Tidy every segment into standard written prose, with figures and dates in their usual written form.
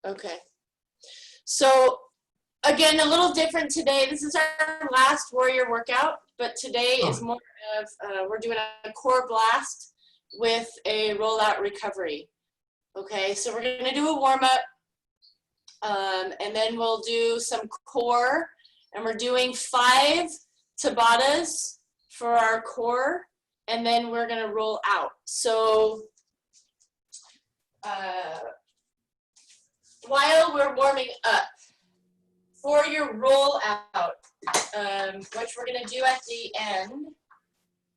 Okay. So again, a little different today. This is our last warrior workout, but today is more of, we're doing a core blast with a rollout recovery. Okay, so we're gonna do a warm up, and then we'll do some core, and we're doing 5 Tabatas for our core, and then we're gonna roll out. So while we're warming up, for your roll out, which we're gonna do at the end,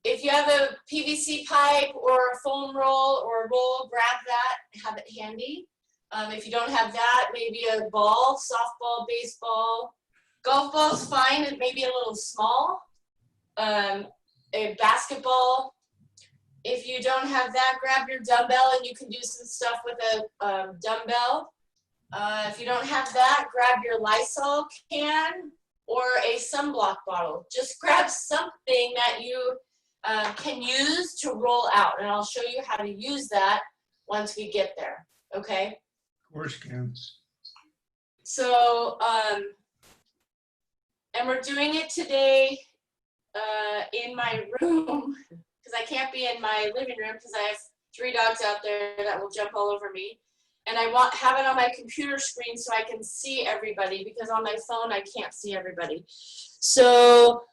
if you have a PVC pipe or a foam roll or a roll, grab that, have it handy. If you don't have that, maybe a ball, softball, baseball, golf ball's fine, it may be a little small. A basketball. If you don't have that, grab your dumbbell and you can do some stuff with a dumbbell. If you don't have that, grab your Lysol can or a sunblock bottle. Just grab something that you can use to roll out, and I'll show you how to use that once we get there, okay? Horse cans. So, and we're doing it today in my room, because I can't be in my living room because I have 3 dogs out there that will jump all over me. And I have it on my computer screen so I can see everybody, because on my phone I can't see everybody. So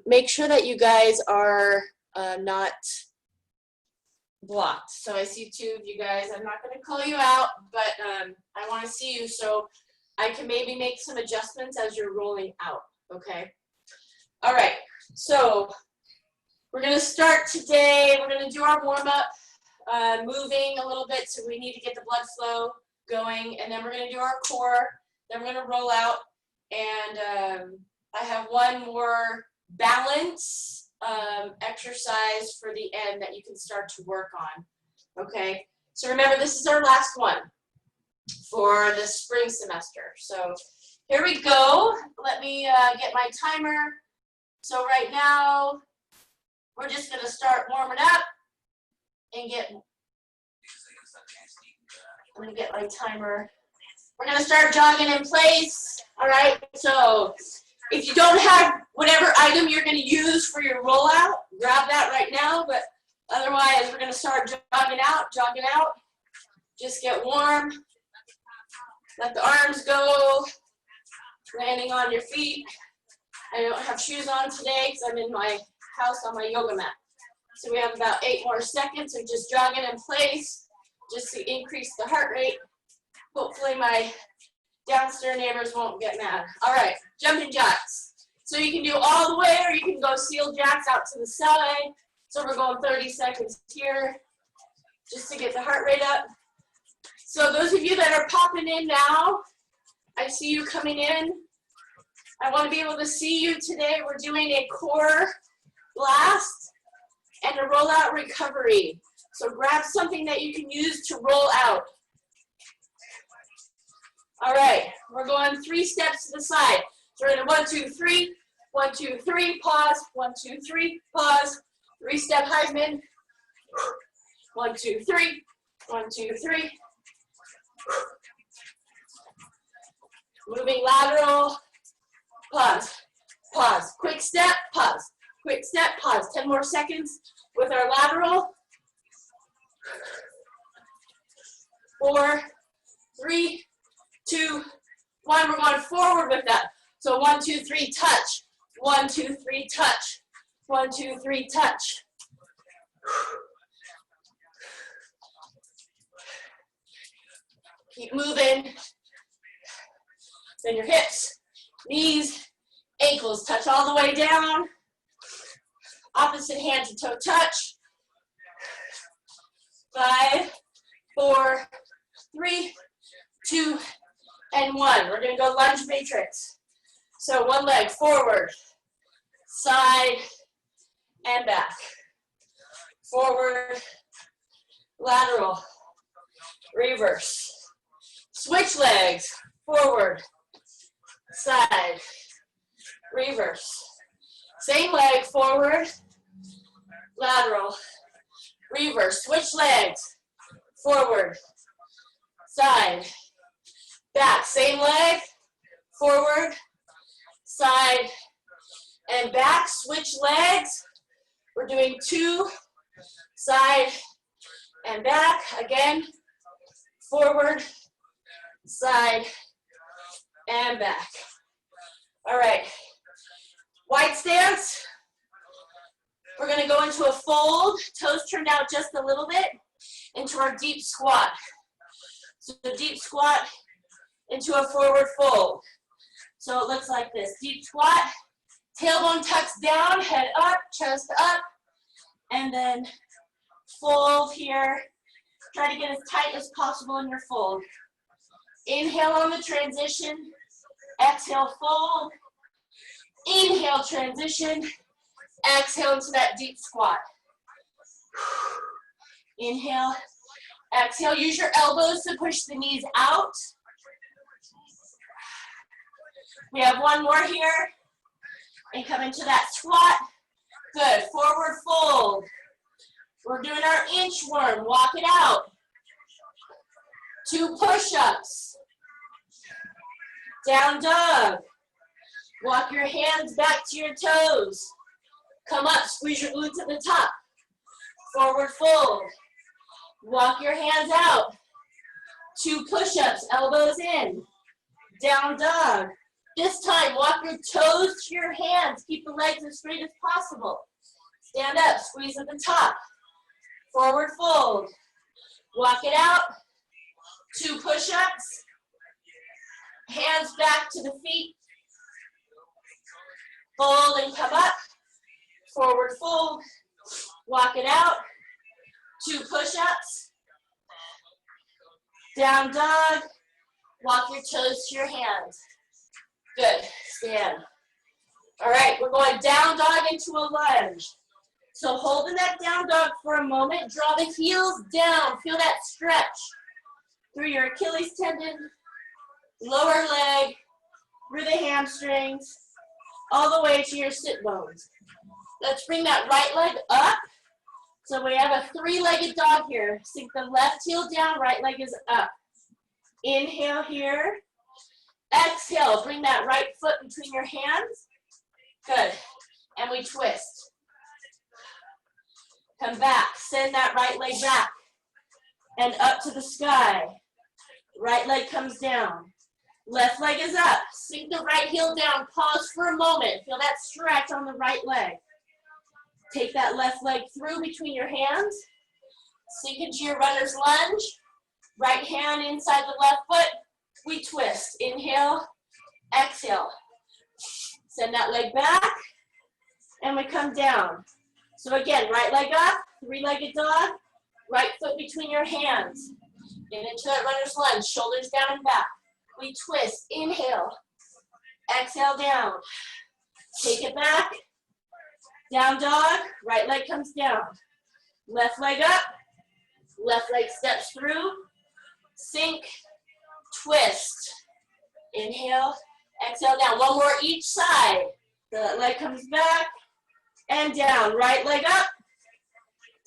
make sure that you guys are not blocked. So I see 2 of you guys. I'm not going to call you out, but I want to see you so I can maybe make some adjustments as you're rolling out, okay? All right, so we're going to start today. We're going to do our warm-up. Moving a little bit, so we need to get the blood flow going, and then we're going to do our core, then we're going to roll out, and I have one more balance exercise for the end that you can start to work on, okay? So remember, this is our last one for the spring semester. So here we go. Let me get my timer. So right now, we're just going to start warming up and I'm gonna get my timer. We're gonna start jogging in place. All right, so if you don't have whatever item you're gonna use for your rollout, grab that right now, but otherwise we're gonna start jogging out. Just get warm. Let the arms go, landing on your feet. I don't have shoes on today because I'm in my house on my yoga mat. So we have about 8 more seconds of just jogging in place, just to increase the heart rate. Hopefully my downstairs neighbors won't get mad. All right, jumping jacks. So you can do all the way, or you can go seal jacks out to the side. So we're going 30 seconds here, just to get the heart rate up. So those of you that are popping in now, I see you coming in. I want to be able to see you today. We're doing a core blast and a rollout recovery. So grab something that you can use to roll out. All right, we're going 3 steps to the side. So we're gonna 1, 2, 3, 1, 2, 3, pause, 1, 2, 3, pause, 3-step Heisman. 1, 2, 3, 1, 2, 3. Moving lateral, pause, pause, quick step, pause. Quick step, pause, 10 more seconds with our lateral. 4, 3, 2, 1, we're going forward with that. So 1, 2, 3, touch. 1, 2, 3, touch. 1, 2, 3, touch. Keep moving. Then your hips, knees, ankles touch all the way down. Opposite hand to toe touch. 5, 4, 3, 2, and 1. We're going to go lunge matrix. So one leg forward, side, and back. Forward, lateral, reverse. Switch legs, forward, side, reverse. Same leg, forward, lateral, reverse. Switch legs, forward, side, back. Same leg, forward, side, and back. Switch legs. We're doing 2, side, and back. Again, forward, side, and back. All right, wide stance. We're gonna go into a fold, toes turned out just a little bit, into our deep squat. So deep squat into a forward fold. So it looks like this, deep squat, tailbone tucks down, head up, chest up, and then fold here. Try to get as tight as possible in your fold. Inhale on the transition, exhale, fold. Inhale, transition, exhale into that deep squat. Inhale, exhale, use your elbows to push the knees out. We have one more here, and come into that squat. Good, forward fold. We're doing our inchworm, walk it out. 2 push-ups. Down dog. Walk your hands back to your toes. Come up, squeeze your glutes at the top. Forward fold. Walk your hands out. 2 push-ups, elbows in. Down dog. This time, walk your toes to your hands. Keep the legs as straight as possible. Stand up, squeeze at the top. Forward fold. Walk it out. 2 push-ups. Hands back to the feet. Fold and come up. Forward fold. Walk it out. 2 push-ups. Down dog. Walk your toes to your hands. Good. Stand. All right, we're going down dog into a lunge. So hold the neck down dog for a moment. Draw the heels down. Feel that stretch through your Achilles tendon, lower leg, through the hamstrings, all the way to your sit bones. Let's bring that right leg up. So we have a 3-legged dog here. Sink the left heel down, right leg is up. Inhale here. Exhale, bring that right foot between your hands. Good. And we twist. Come back. Send that right leg back. And up to the sky. Right leg comes down. Left leg is up. Sink the right heel down. Pause for a moment. Feel that stretch on the right leg. Take that left leg through between your hands. Sink into your runner's lunge. Right hand inside the left foot. We twist. Inhale, exhale. Send that leg back, and we come down. So again, right leg up, 3-legged dog, right foot between your hands. Get into that runner's lunge, shoulders down and back. We twist. Inhale, exhale down. Take it back. Down dog, right leg comes down. Left leg up, left leg steps through. Sink, twist. Inhale, exhale down. One more each side. The leg comes back and down. Right leg up.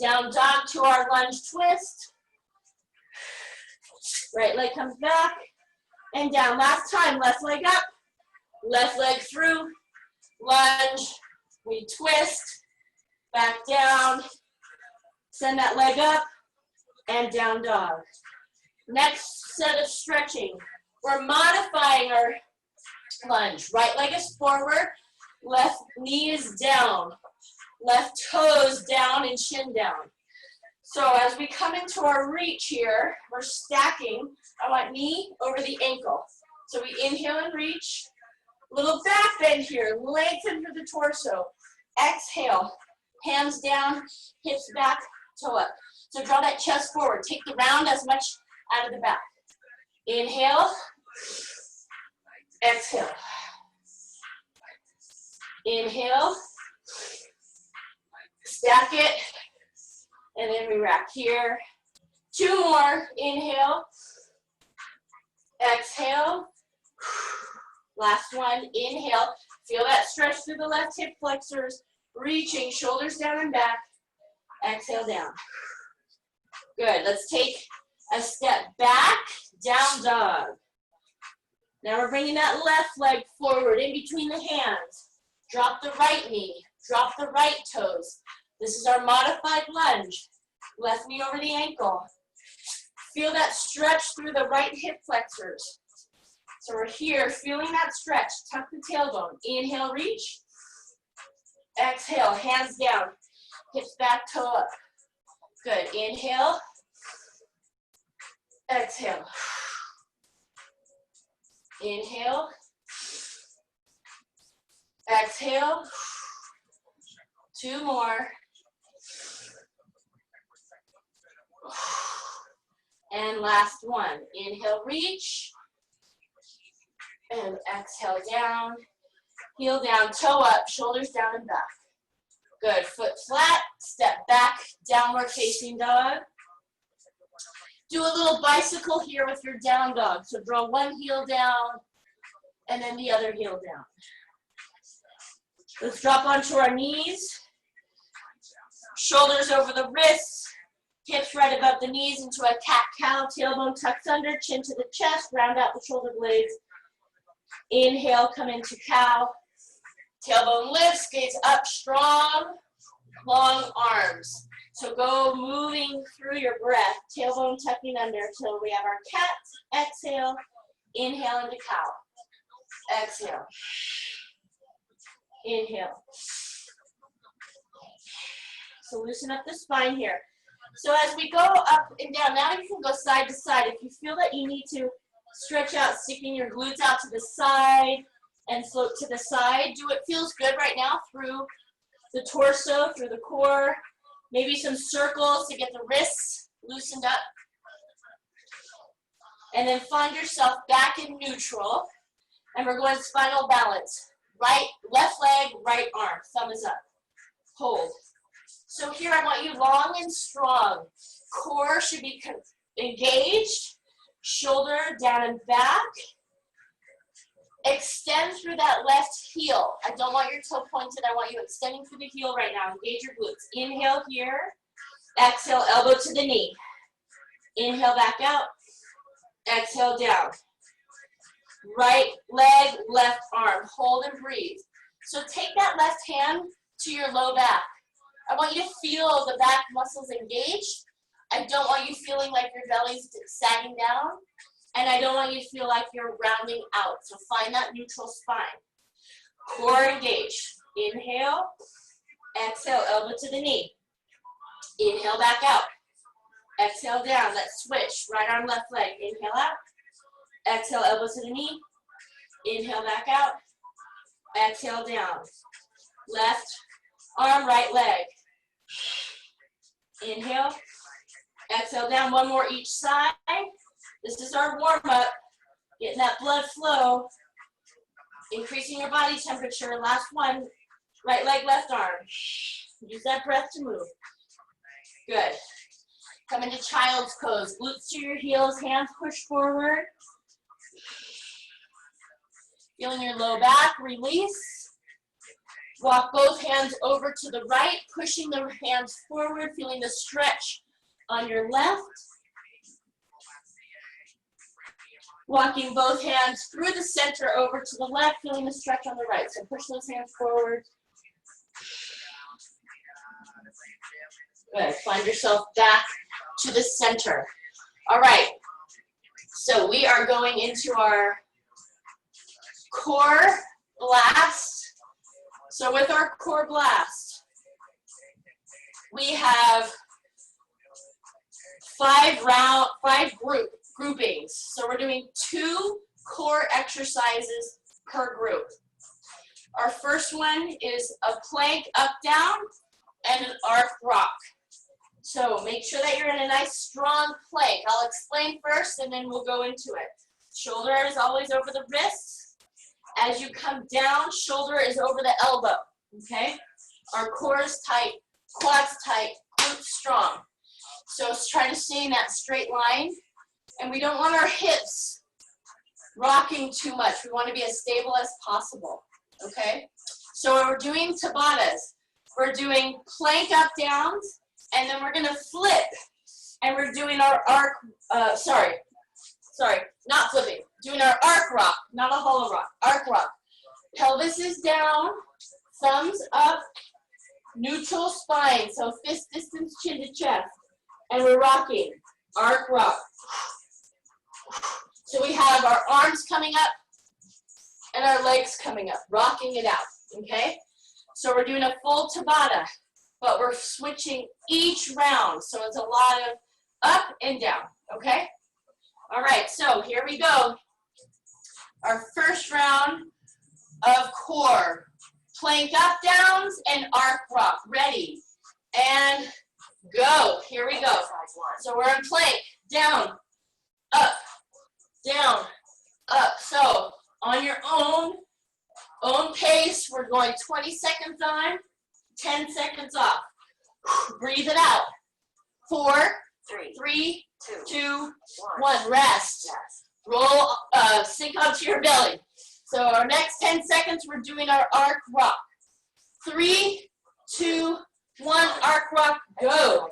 Down dog to our lunge twist. Right leg comes back and down. Last time, left leg up. Left leg through. Lunge. We twist. Back down. Send that leg up and down dog. Next set of stretching. We're modifying our lunge. Right leg is forward, left knee is down, left toes down and shin down. So as we come into our reach here, we're stacking. I want knee over the ankle. So we inhale and reach. Little back bend here, lengthen through the torso. Exhale, hands down, hips back, toe up. So draw that chest forward. Take the round as much out of the back. Inhale, exhale. Inhale, stack it, and then we rack here. 2 more, inhale, exhale. Last one, inhale. Feel that stretch through the left hip flexors, reaching, shoulders down and back. Exhale down. Good, let's take a step back, down dog. Now we're bringing that left leg forward in between the hands. Drop the right knee, drop the right toes. This is our modified lunge. Left knee over the ankle. Feel that stretch through the right hip flexors. So we're here, feeling that stretch. Tuck the tailbone. Inhale, reach. Exhale, hands down. Hips back, toe up. Good. Inhale. Exhale. Inhale. Exhale. 2 more. And last one. Inhale, reach. And exhale down. Heel down, toe up, shoulders down and back. Good. Foot flat, step back, downward facing dog. Do a little bicycle here with your down dog. So draw one heel down and then the other heel down. Let's drop onto our knees. Shoulders over the wrists. Hips right above the knees into a cat-cow. Tailbone tucks under, chin to the chest. Round out the shoulder blades. Inhale, come into cow. Tailbone lifts, gaze up, strong, long arms. So go moving through your breath, tailbone tucking under till we have our cat. Exhale, inhale into cow. Exhale. Inhale. So loosen up the spine here. So as we go up and down, now you can go side to side. If you feel that you need to stretch out, sticking your glutes out to the side and float to the side. Do what feels good right now through the torso, through the core. Maybe some circles to get the wrists loosened up. And then find yourself back in neutral. And we're going spinal balance. Right, left leg, right arm. Thumb is up. Hold. So here I want you long and strong. Core should be engaged. Shoulder down and back. Extend through that left heel. I don't want your toe pointed. I want you extending through the heel right now. Engage your glutes. Inhale here. Exhale, elbow to the knee. Inhale back out. Exhale down. Right leg, left arm. Hold and breathe. So take that left hand to your low back. I want you to feel the back muscles engaged. I don't want you feeling like your belly's sagging down. And I don't want you to feel like you're rounding out. So find that neutral spine. Core engaged. Inhale. Exhale, elbow to the knee. Inhale back out. Exhale down. Let's switch. Right arm, left leg. Inhale out. Exhale, elbow to the knee. Inhale back out. Exhale down. Left arm, right leg. Inhale. Exhale down. One more each side. This is our warm-up. Getting that blood flow. Increasing your body temperature. Last one. Right leg, left arm. Use that breath to move. Good. Come into child's pose. Glutes to your heels. Hands push forward. Feeling your low back. Release. Walk both hands over to the right. Pushing the hands forward. Feeling the stretch on your left. Walking both hands through the center over to the left, feeling the stretch on the right. So push those hands forward. Good. Find yourself back to the center. All right. So we are going into our core blast. So with our core blast, we have five groupings. So we're doing 2 core exercises per group. Our first one is a plank up down and an arc rock. So make sure that you're in a nice strong plank. I'll explain first and then we'll go into it. Shoulder is always over the wrists. As you come down, shoulder is over the elbow. Okay? Our core is tight, quads tight, glutes strong. So let's try to stay in that straight line. And we don't want our hips rocking too much. We want to be as stable as possible, okay? So we're doing Tabatas. We're doing plank up downs, and then we're going to flip, and we're doing our sorry, not flipping, doing our arc rock, not a hollow rock, arc rock. Pelvis is down, thumbs up, neutral spine, so fist distance chin to chest. And we're rocking, arc rock. So we have our arms coming up and our legs coming up, rocking it out, okay? So we're doing a full Tabata, but we're switching each round. So it's a lot of up and down, okay? All right, so here we go. Our first round of core. Plank up downs and arc rock. Ready, and go. Here we go. So we're in plank, down, up, down, up. So on your own pace, we're going 20 seconds on, 10 seconds off. Breathe it out. 4, 3, 2, 1. Rest. Roll, sink onto your belly. So our next 10 seconds, we're doing our arc rock. 3, 2, 1, arc rock, go.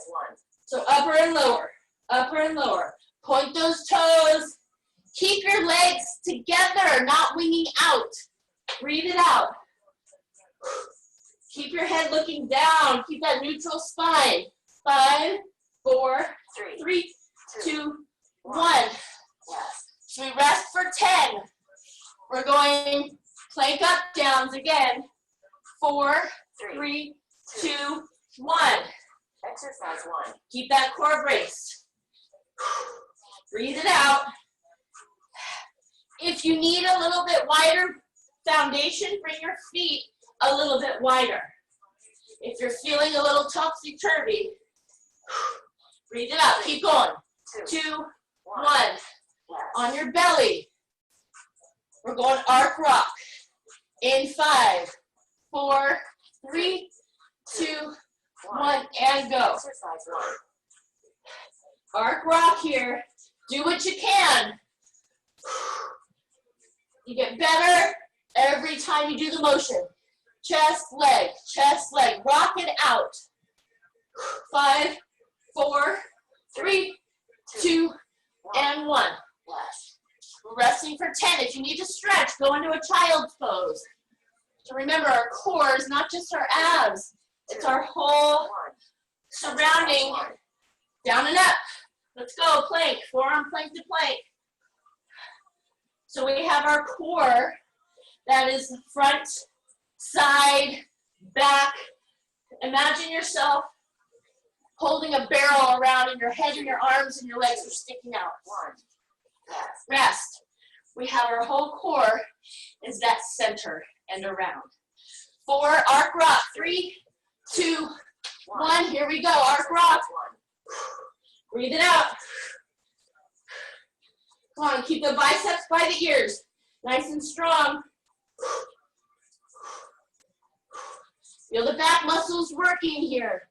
So upper and lower, upper and lower. Point those toes. Keep your legs together, not winging out. Breathe it out. Keep your head looking down. Keep that neutral spine. 5, 4, 3, 2, 1. So we rest for 10. We're going plank up downs again. 4, 3, 2, 1. Exercise 1. Keep that core braced. Breathe it out. If you need a little bit wider foundation, bring your feet a little bit wider. If you're feeling a little topsy-turvy, breathe it out. Keep going. 2, 1. On your belly. We're going arc rock. In 5, 4, 3, 2, 1, and go. Exercise 1. Arc rock here. Do what you can. You get better every time you do the motion. Chest, leg, rock it out. 5, 4, 3, 2, and 1. We're resting for 10. If you need to stretch, go into a child's pose. So remember, our core is not just our abs. It's our whole surrounding. Down and up. Let's go, plank. Forearm plank to plank. So we have our core that is front, side, back. Imagine yourself holding a barrel around and your head and your arms and your legs are sticking out. 1. Rest. We have our whole core is that center and around. 4, arc rock. 3, 2, 1. Here we go, arc rock. Breathe it out. Come on, keep the biceps by the ears. Nice and strong. Feel the back muscles working here.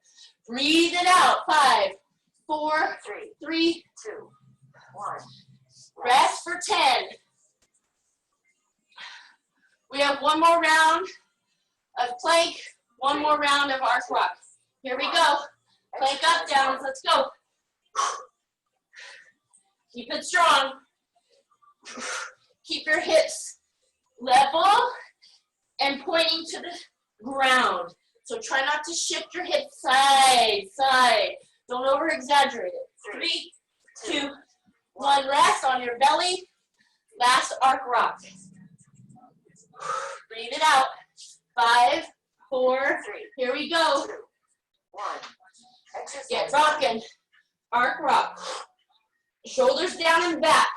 Breathe it out. 5, 4, 3, 2, 1. Rest for 10. We have one more round of plank, one more round of arc rock. Here we go. Plank up, downs, let's go. Keep it strong. Keep your hips level and pointing to the ground. So try not to shift your hips side, side. Don't over exaggerate it. 3, 2, 1. Rest on your belly. Last arc rock. Breathe it out. 5, 4, 3. Here we go. 2, 1. Exercise. Get rocking. Arc rock. Shoulders down and back.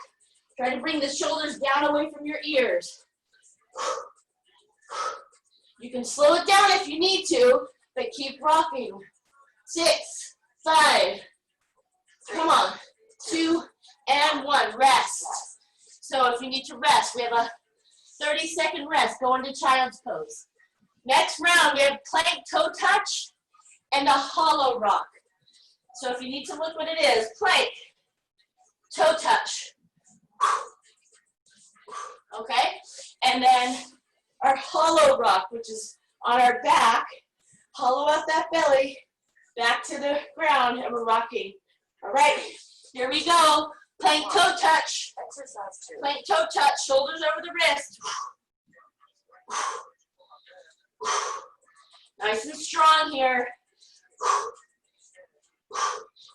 Try to bring the shoulders down away from your ears. You can slow it down if you need to, but keep rocking. 6, 5. Come on. 2, and 1. Rest. So if you need to rest, we have a 30-second rest. Go into child's pose. Next round, we have plank toe touch and a hollow rock. So if you need to look what it is, plank, toe touch. Okay? And then our hollow rock, which is on our back. Hollow out that belly, back to the ground, and we're rocking. All right, here we go. Plank toe touch. Exercise 2. Plank toe touch. Shoulders over the wrist. Nice and strong here.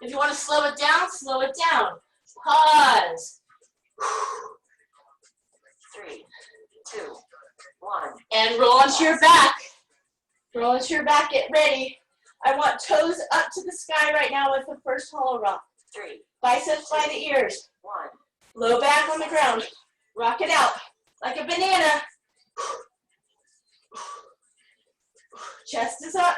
If you want to slow it down, slow it down. Pause. 3, 2, 1. And roll onto your back. Roll onto your back, get ready. I want toes up to the sky right now with the first hollow rock. 3, Biceps by the ears. 1. Low back on the ground. Rock it out like a banana. Chest is up.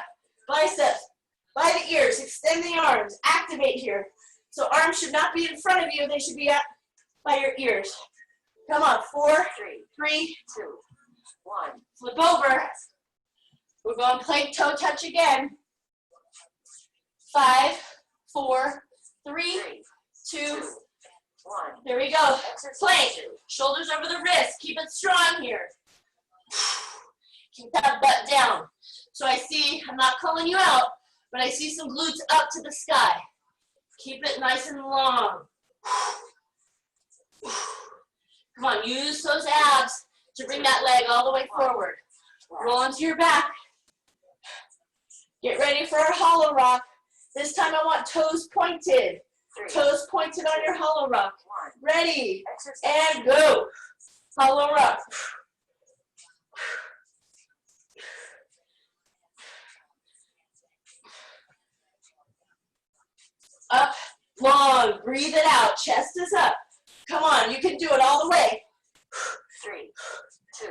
Biceps by the ears. Extend the arms. Activate here. So arms should not be in front of you. They should be up by your ears. Come on. 4, 3, 2, 1. flip over. We're going plank toe touch again. 5, 4, 3, 2, 1. there we go. Exercise Plank. 2. Shoulders over the wrist. Keep it strong here. Keep that butt down. So I see, I'm not calling you out, but I see some glutes up to the sky. Keep it nice and long. Come on, use those abs to bring that leg all the way forward. Roll onto your back. Get ready for our hollow rock. This time I want toes pointed. 3, Toes pointed on your hollow rock. 1. Ready, Exercise and go. Hollow rock. Up, long, breathe it out. Chest is up. Come on, you can do it all the way. 3, 2,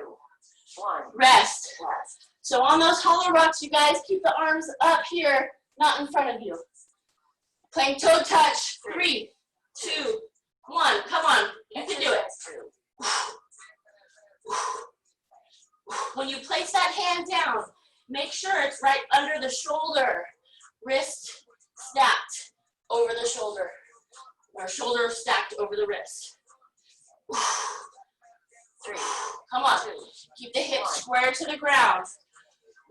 1. Rest. Rest. So on those hollow rocks, you guys keep the arms up here, not in front of you. Plank toe touch. 3, 2, 1. Come on, you can do it. Exercise 2. When you place that hand down, make sure it's right under the shoulder. Wrist stacked over the shoulder. Or shoulder stacked over the wrist. 3, Come on. 2, Keep the hips square to the ground.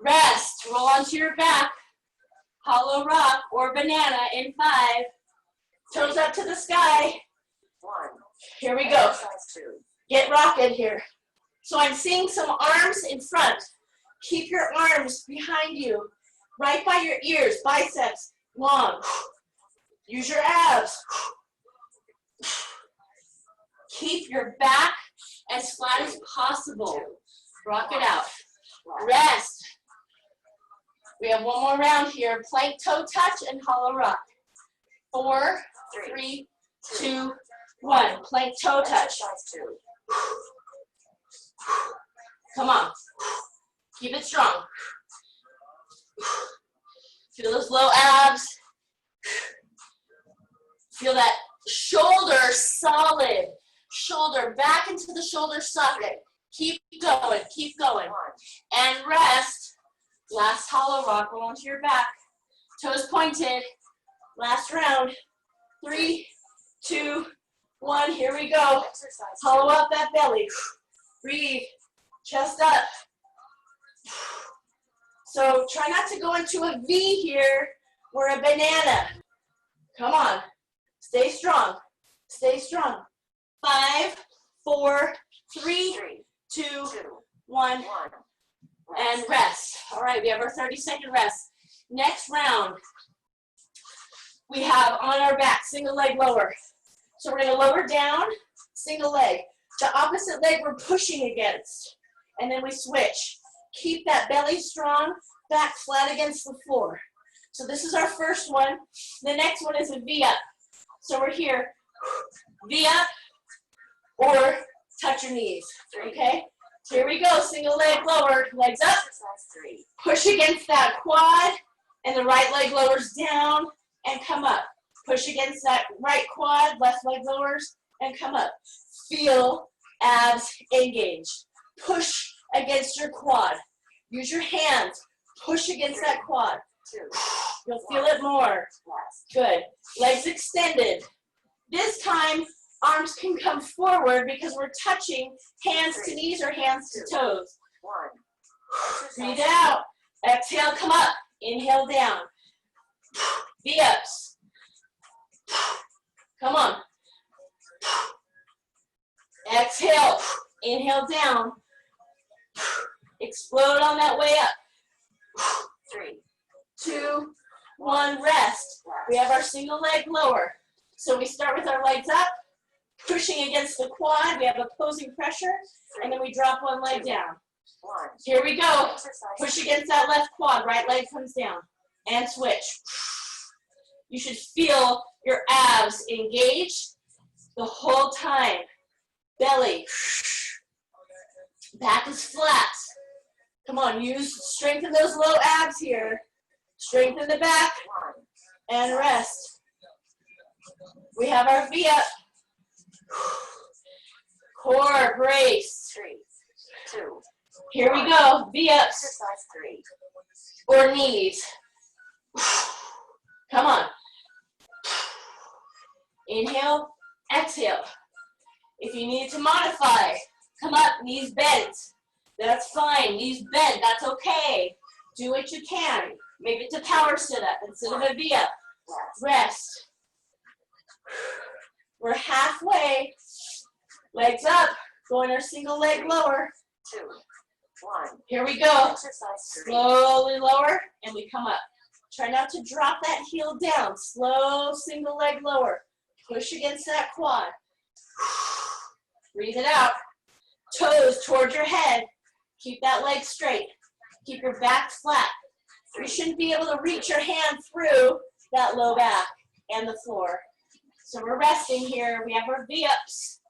Rest. Roll onto your back. Hollow rock or banana in 5. Toes up to the sky. 1. Here we go. Exercise 2. Get rocking here. So I'm seeing some arms in front. Keep your arms behind you, right by your ears, biceps, long. Use your abs. Keep your back as flat as possible. Rock it out. Rest. We have one more round here. Plank toe touch and hollow rock. 4, 3, 2, 1. Plank toe touch. Exercise 2. Come on. Keep it strong. Feel those low abs. Feel that shoulder solid. Shoulder back into the shoulder socket. Keep going. Keep going. 1. And rest. Last hollow rock. Roll onto your back. Toes pointed. Last round. 3, 2, 1. Here we go. Exercise 2. Hollow up that belly. Breathe. Chest up. So try not to go into a V here or a banana. Come on. Stay strong. Stay strong. 5, 4, 3, 2, 2, 1, 1. and rest. All right, we have our 30-second rest. Next round, we have on our back, single leg lower. So we're going to lower down, single leg. The opposite leg we're pushing against. And then we switch. Keep that belly strong, back flat against the floor. So this is our first one. The next one is a V up. So we're here, V up, or touch your knees, okay? So here we go, single leg lowered, legs up. Exercise 3. Push against that quad, and the right leg lowers down and come up. Push against that right quad, left leg lowers and come up. Feel abs engage. Push against your quad. Use your hands. Push against that quad. 2. You'll feel it more. Rest. Good. Legs extended. This time, arms can come forward because we're touching hands to knees or hands to toes. 1. Breathe out. Exhale, come up. Inhale, down. V-ups. Come on. Exhale. Inhale down. Explode on that way up. 3, 2, 1, rest. We have our single leg lower. So we start with our legs up, pushing against the quad. We have opposing pressure, and then we drop one leg down. 1. Here we go. Exercise. Push against that left quad. Right leg comes down. And switch. You should feel your abs engage the whole time. Belly. Back is flat. Come on, strengthen those low abs here. Strengthen the back 1. and rest. We have our V up. Core brace. 3, 2. Here we go. V ups Exercise 3. or knees. Come on. Inhale, exhale. If you need to modify, come up, knees bent. That's fine. Knees bent, that's okay. Do what you can. Maybe it's a power sit-up instead of a V-up. Rest. We're halfway. Legs up. Going our single leg lower. 2, 1. Here we go. Exercise 3. Slowly lower, and we come up. Try not to drop that heel down. Slow single leg lower. Push against that quad. Breathe it out. Toes towards your head. Keep that leg straight. Keep your back flat. You shouldn't be able to reach your hand through that low back and the floor. So we're resting here. We have our V-ups.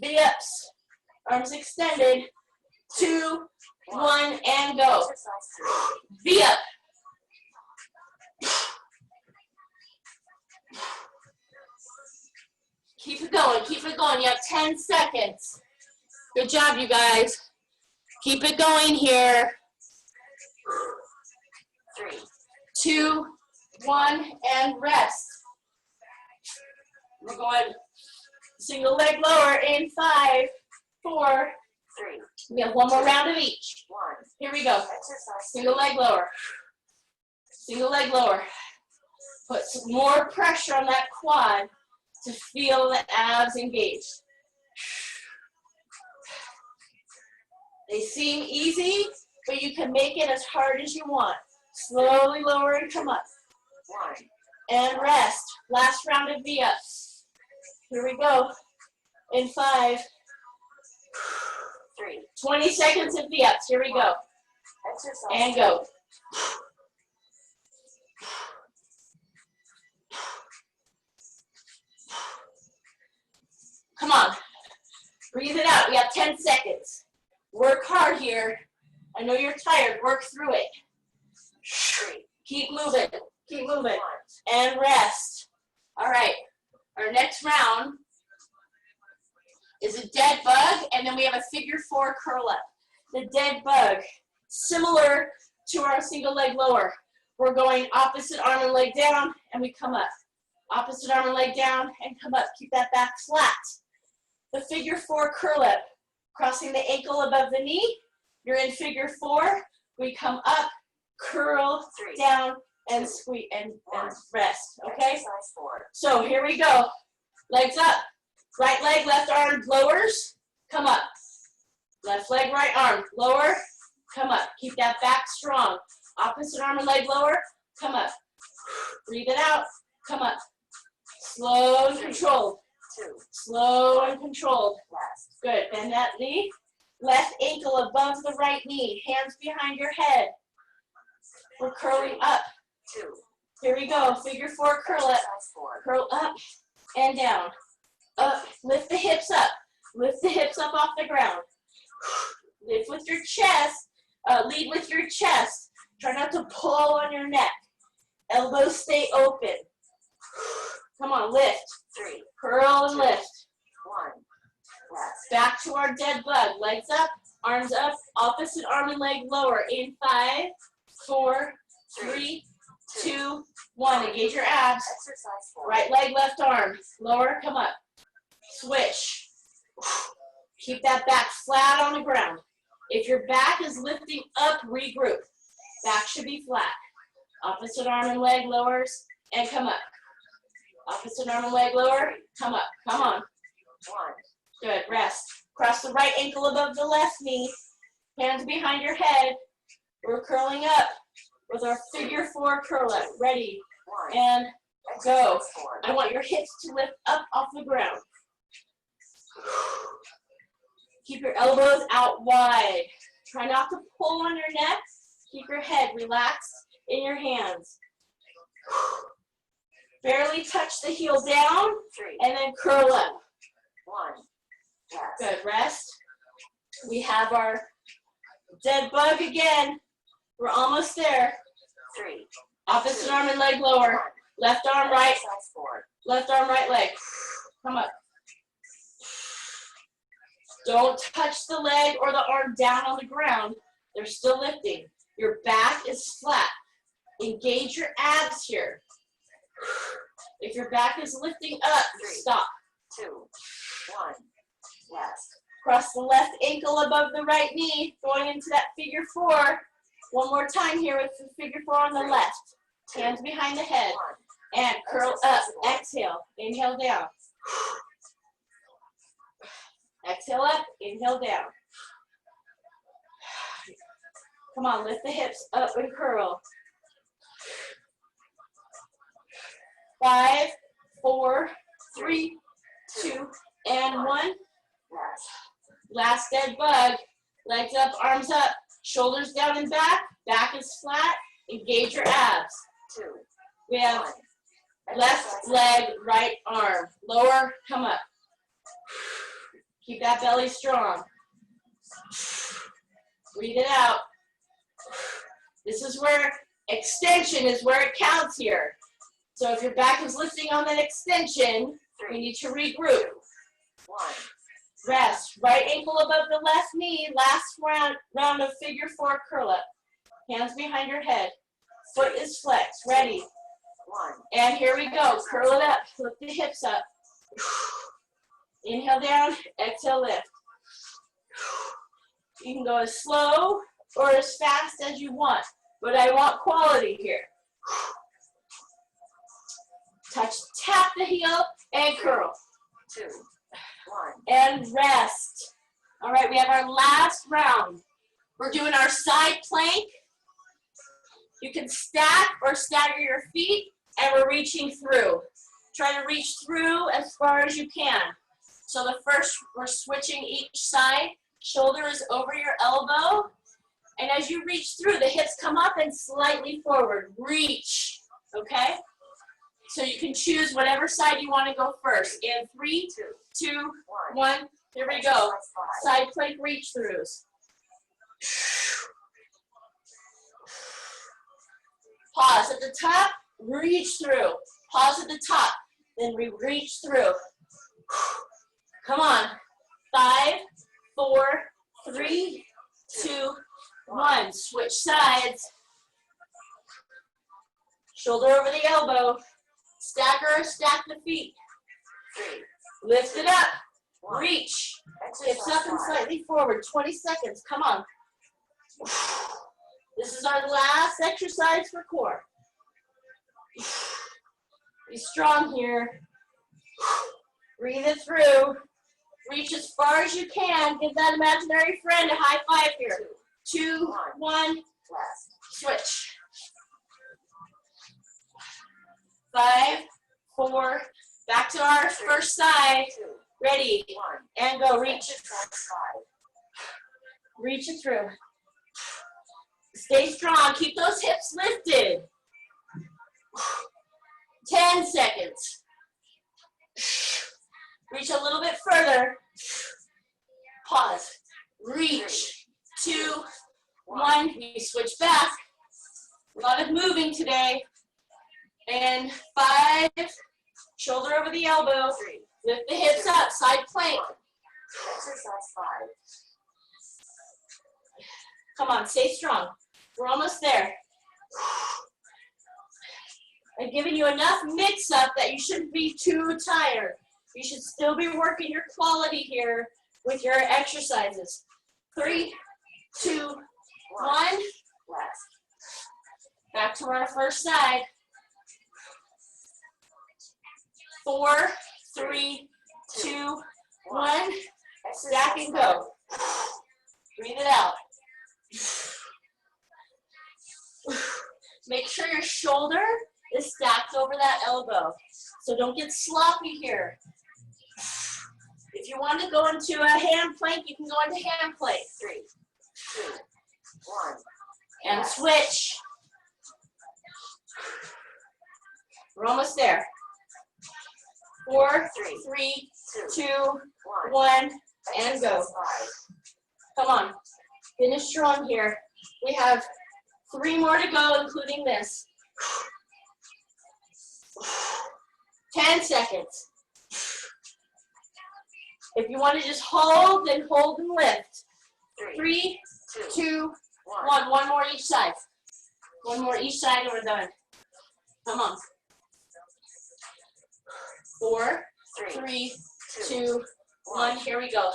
V-ups. Arms extended. 2, 1, and go. Exercise 3. V-up. Keep it going, keep it going. You have 10 seconds. Good job, you guys. Keep it going here. 3, 2, 1, and rest. We're going single leg lower in 5, 4. 3, We have one more round of each. 1. Here we go. Exercise Single leg lower. Single leg lower. Put some more pressure on that quad to feel the abs engaged. They seem easy, but you can make it as hard as you want. Slowly lower and come up. 1. And rest. Last round of V-ups. Here we go. In 5, 3. 20 seconds of V-ups. Here we go. Exercise And go. Come on. Breathe it out. We have 10 seconds. Work hard here. I know you're tired. Work through it. 3, Keep moving. Keep moving. 1. And rest. All right. Our next round is a dead bug, and then we have a figure 4 curl up. The dead bug, similar to our single leg lower. We're going opposite arm and leg down, and we come up. Opposite arm and leg down, and come up. Keep that back flat. The figure 4 curl up, crossing the ankle above the knee. You're in figure 4. We come up, curl, 3, down, and squeeze and rest. Okay? Exercise 4. So here we go. Legs up. Right leg, left arm lowers. Come up. Left leg, right arm. Lower. Come up. Keep that back strong. Opposite arm and leg lower. Come up. Breathe it out. Come up. Slow and controlled. 2. Slow and controlled. Last. Good. Bend that knee. Left ankle above the right knee. Hands behind your head. We're curling up. 2. Here we go. Figure 4 curl up. Exercise 4. Curl up and down. Up. Lift the hips up. Lift the hips up off the ground. Lift with your chest. Lead with your chest. Try not to pull on your neck. Elbows stay open. Come on, lift. 3, Curl and lift. 1. Last. Back to our dead bug. Legs up, arms up, opposite arm and leg lower. In 5, 4, 3, 2, 1. Engage your abs. Exercise 4. Right leg, left arm. Lower, come up. Switch. Keep that back flat on the ground. If your back is lifting up, regroup. Back should be flat. Opposite arm and leg lowers, and come up. Opposite arm and leg lower, come up. Come on. 1. Good, rest. Cross the right ankle above the left knee. Hands behind your head. We're curling up with our figure 4 curl up. Ready, and go. I want your hips to lift up off the ground. Keep your elbows out wide. Try not to pull on your neck. Keep your head relaxed in your hands. Barely touch the heel down, and then curl up. 1. Yes. Good, rest. We have our dead bug again. We're almost there. 3. Opposite arm and leg lower. Left arm, right. Exercise 4. Left arm, right leg. Come up. Don't touch the leg or the arm down on the ground. They're still lifting. Your back is flat. Engage your abs here. If your back is lifting up, stop. 2. 1. Yes. Cross the left ankle above the right knee, going into that figure 4. One more time here with the figure 4 on the left. Hands behind the head. 1. And curl up. Exhale. Inhale down. Exhale up. Inhale down. Come on, lift the hips up and curl. 5, 4, 3, 2, and 1. Yes. Last dead bug. Legs up, arms up, shoulders down and back. Back is flat. Engage your abs. 2. We have 1. left leg, right arm. Lower, come up. Keep that belly strong. Breathe it out. This is where extension is where it counts here. So if your back is lifting on that extension, we need to regroup. 1. Rest. Right ankle above the left knee. Last round of figure 4 curl up. Hands behind your head. Foot is flexed. Ready. 1. And here we go. Curl it up. Lift the hips up. Inhale down. Exhale lift. You can go as slow or as fast as you want, but I want quality here. Tap the heel and curl. 2. 1. And rest. All right, we have our last round. We're doing our side plank. You can stack or stagger your feet, and we're reaching through. Try to reach through as far as you can. So the first, we're switching each side. Shoulder is over your elbow. And as you reach through, the hips come up and slightly forward. Reach, okay? So you can choose whatever side you want to go first. In 3, 2, 1. Here we go. Side plank reach throughs. Pause at the top, reach through. Pause at the top, then we reach through. Come on. 5, 4, 3, 2, 1. Switch sides. Shoulder over the elbow. Stacker, stack the feet. 3. Lift it up. 1. Reach. Exercise Hips up and 5. slightly forward. 20 seconds. Come on. This is our last exercise for core. Be strong here. Breathe it through. Reach as far as you can. Give that imaginary friend a high five here. 2, 1. Left. Switch. 5, 4. Back to our first side. 2. Ready. 1. And go. Reach it. Exercise 5. Reach it through. Stay strong. Keep those hips lifted. 10 seconds. Reach a little bit further. Pause. Reach. 2, 1. We switch back. A lot of moving today. And 5. Shoulder over the elbow. 3. Lift the hips up. Side plank. Exercise 5. Come on. Stay strong. We're almost there. I've given you enough mix-up that you shouldn't be too tired. You should still be working your quality here with your exercises. 3, 2, 1. Left. Back to our first side. 4, 3, 2, 1. Stack and go. Breathe it out. Make sure your shoulder is stacked over that elbow. So don't get sloppy here. If you want to go into a hand plank, you can go into hand plank. 3, 2, 1. And switch. We're almost there. 4, 3, 2, 1, and go. Come on. Finish strong here. We have 3 more to go, including this. 10 seconds. If you want to just hold, then hold and lift. 3, 2, 1. One more each side. One more each side and we're done. Come on. 4, 3, 2, 1. Here we go.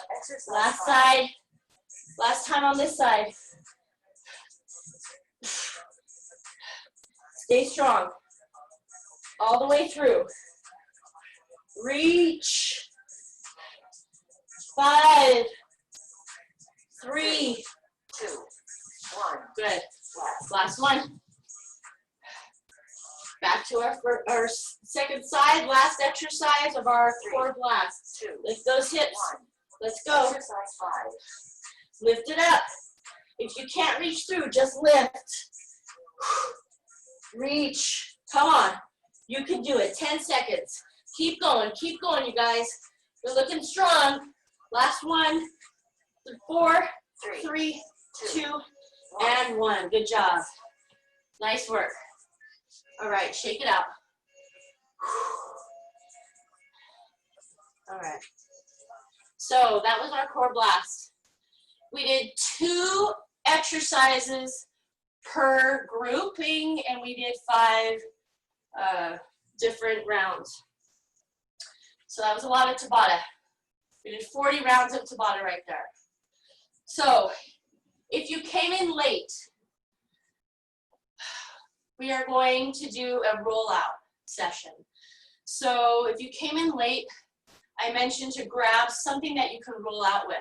Last side. Last time on this side. Stay strong. All the way through. Reach. 5, 3, 2, 1. Good. Last one. Back to our second side, last exercise of our core blast. 2, Lift those hips. 1. Let's go. Exercise 5. Lift it up. If you can't reach through, just lift. Reach. Come on. You can do it. 10 seconds. Keep going, you guys. You're looking strong. Last one. 4, 3, 2, and 1. Good job. Nice work. All right, shake it out. All right. So that was our core blast. We did 2 exercises per grouping, and we did 5 different rounds. So that was a lot of Tabata. We did 40 rounds of Tabata right there. So if you came in late, we are going to do a rollout session. So if you came in late, I mentioned to grab something that you can roll out with.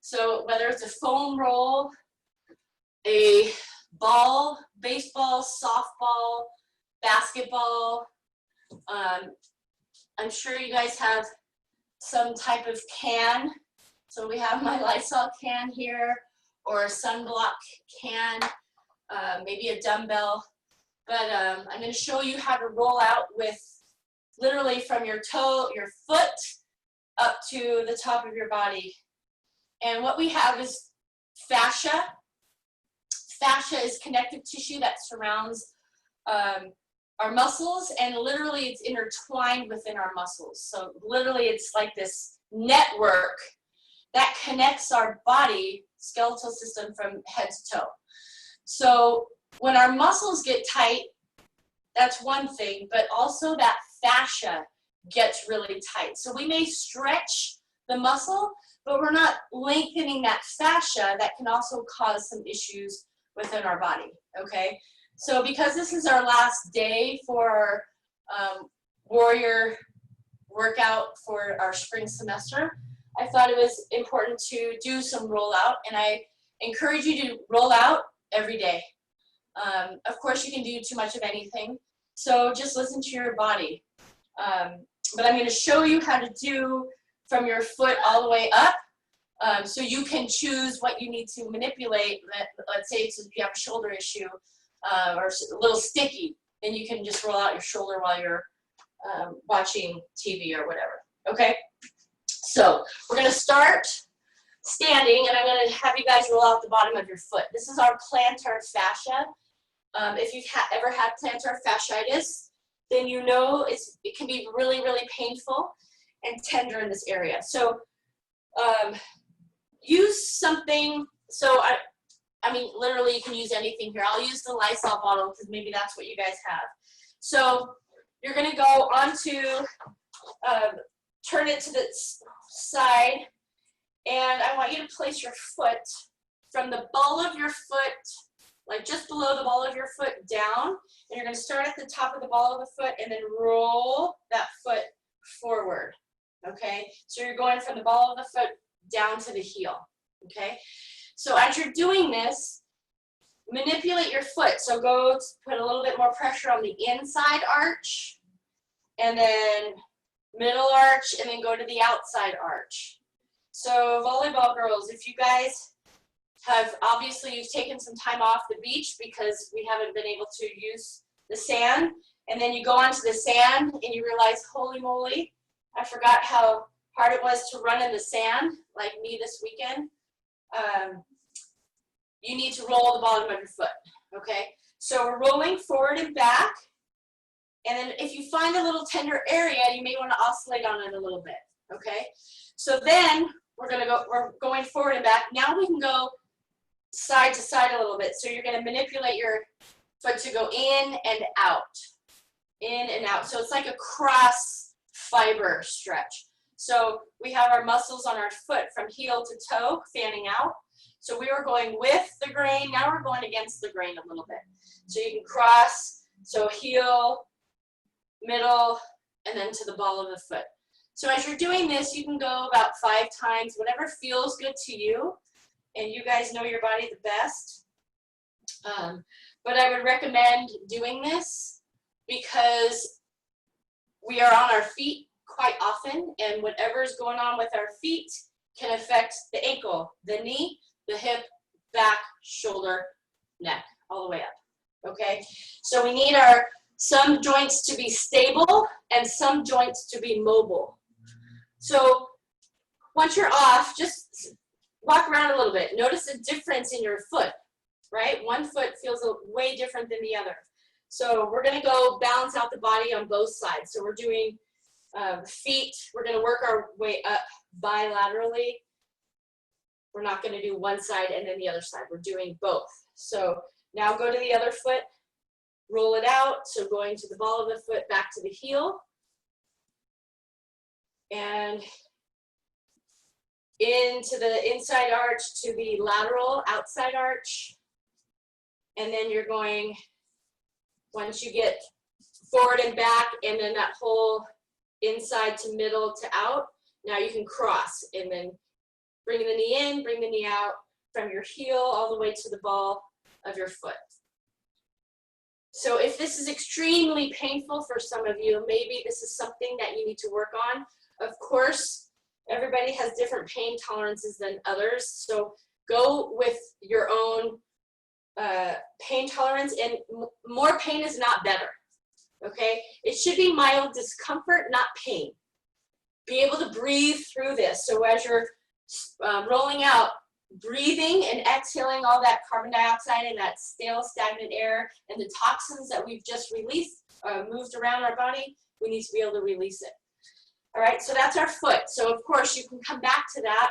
So whether it's a foam roll, a ball, baseball, softball, basketball, I'm sure you guys have some type of can. So we have my Lysol can here, or a sunblock can, maybe a dumbbell. But I'm going to show you how to roll out with literally from your toe, your foot, up to the top of your body. And what we have is fascia. Fascia is connective tissue that surrounds our muscles, and literally it's intertwined within our muscles. So literally it's like this network that connects our body, skeletal system, from head to toe. So when our muscles get tight, that's one thing, but also that fascia gets really tight. So we may stretch the muscle, but we're not lengthening that fascia. That can also cause some issues within our body, okay? So because this is our last day for warrior workout for our spring semester, I thought it was important to do some rollout, and I encourage you to roll out every day. Of course, you can do too much of anything, so just listen to your body. But I'm going to show you how to do from your foot all the way up, so you can choose what you need to manipulate. Let's say if you have a shoulder issue or a little sticky, then you can just roll out your shoulder while you're watching TV or whatever. Okay? So we're going to start standing, and I'm going to have you guys roll out the bottom of your foot. This is our plantar fascia. If you've ever had plantar fasciitis, then you know it can be really, really painful and tender in this area. So use something. So I mean, literally, you can use anything here. I'll use the Lysol bottle because maybe that's what you guys have. So you're going to go onto, turn it to the side, and I want you to place your foot from the ball of your foot, like just below the ball of your foot, down. And you're going to start at the top of the ball of the foot and then roll that foot forward. Okay? So you're going from the ball of the foot down to the heel, okay? So as you're doing this, manipulate your foot. So go put a little bit more pressure on the inside arch, and then middle arch, and then go to the outside arch. So volleyball girls, if you guys have, obviously you've taken some time off the beach because we haven't been able to use the sand, and then you go onto the sand and you realize, holy moly, I forgot how hard it was to run in the sand, like me this weekend. You need to roll the bottom of your foot, okay? So we're rolling forward and back, and then if you find a little tender area, you may want to oscillate on it a little bit, okay? So then we're going forward and back. Now we can go side to side a little bit. So you're going to manipulate your foot to go in and out, in and out. So it's like a cross fiber stretch. So we have our muscles on our foot from heel to toe fanning out. So we were going with the grain, now we're going against the grain a little bit. So you can cross, so heel, middle, and then to the ball of the foot. So as you're doing this, you can go about 5 times, whatever feels good to you, and you guys know your body the best. But I would recommend doing this because we are on our feet quite often, and whatever is going on with our feet can affect the ankle, the knee, the hip, back, shoulder, neck, all the way up, okay? So we need some joints to be stable and some joints to be mobile. So once you're off, just walk around a little bit. Notice the difference in your foot, right? One foot feels way different than the other. So we're gonna go balance out the body on both sides. So we're doing feet, we're gonna work our way up bilaterally. We're not gonna do one side and then the other side. We're doing both. So now go to the other foot, roll it out. So going to the ball of the foot, back to the heel. And into the inside arch to the lateral outside arch. And then you're going, once you get forward and back, and then that whole inside to middle to out, now you can cross and then bring the knee in, bring the knee out from your heel all the way to the ball of your foot. So if this is extremely painful for some of you, maybe this is something that you need to work on. Of course, everybody has different pain tolerances than others, so go with your own pain tolerance, and more pain is not better, okay? It should be mild discomfort, not pain. Be able to breathe through this. So as you're rolling out, breathing and exhaling all that carbon dioxide and that stale, stagnant air and the toxins that we've just released, moved around our body, we need to be able to release it. All right, so that's our foot. So of course you can come back to that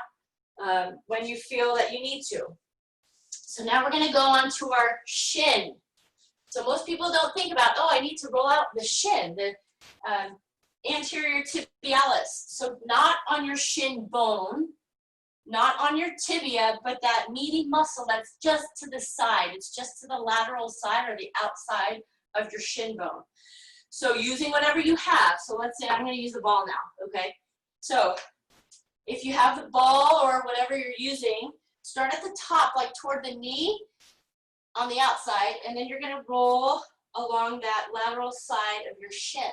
when you feel that you need to. So now we're gonna go on to our shin. So most people don't think about, oh, I need to roll out the shin, the anterior tibialis. So not on your shin bone, not on your tibia, but that meaty muscle that's just to the side. It's just to the lateral side or the outside of your shin bone. So using whatever you have. So let's say I'm going to use the ball now, okay? So if you have the ball or whatever you're using, start at the top, like toward the knee on the outside, and then you're going to roll along that lateral side of your shin.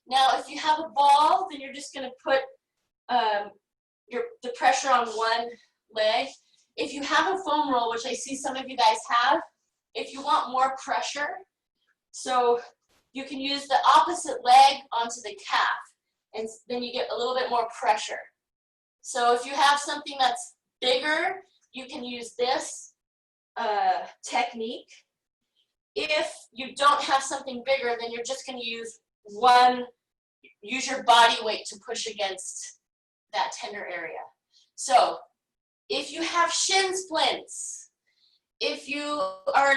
Now, if you have a ball, then you're just going to put the pressure on one leg. If you have a foam roll, which I see some of you guys have, if you want more pressure, so you can use the opposite leg onto the calf, and then you get a little bit more pressure. So if you have something that's bigger, you can use this technique. If you don't have something bigger, then you're just going to use your body weight to push against that tender area. So if you have shin splints, if you are